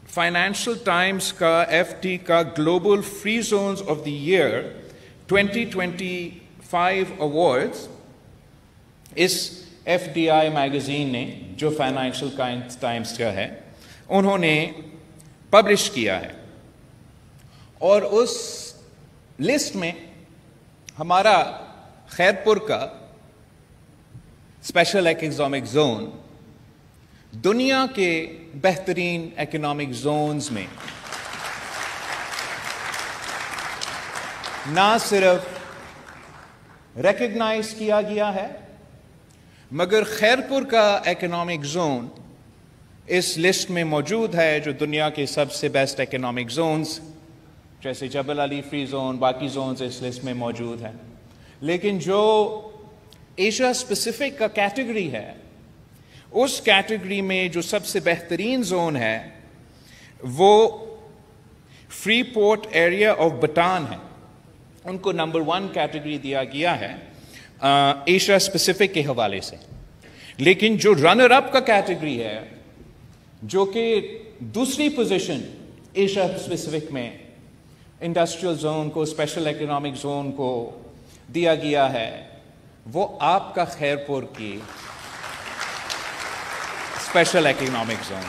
Financial times का FT का global free zones of the year 2025 awards इस FDI magazine ने, जो फाइनेंशियल टाइम्स का है, उन्होंने पब्लिश किया है। और उस लिस्ट में हमारा खैरपुर का स्पेशल इकोनॉमिक जोन दुनिया के बेहतरीन इकोनॉमिक जोन्स में ना सिर्फ रिकॉग्नाइज किया गया है, मगर खैरपुर का इकोनॉमिक जोन इस लिस्ट में मौजूद है, जो दुनिया के सबसे बेस्ट इकोनॉमिक जोन्स जैसे जबल अली फ्री जोन, बाकी जोन्स इस लिस्ट में मौजूद है। लेकिन जो एशिया स्पेसिफिक का कैटेगरी है, उस कैटेगरी में जो सबसे बेहतरीन जोन है वो free port area of Bhutan है। उनको नंबर 1 कैटेगरी दिया गया है एशिया स्पेसिफिक के हवाले से। लेकिन जो रनर अप का कैटेगरी है, जो कि दूसरी पोजीशन एशिया स्पेसिफिक में इंडस्ट्रियल जोन को, स्पेशल इकोनॉमिक जोन को दिया गया है, वो आपका खैरपुर की स्पेशल इकोनॉमिक जोन।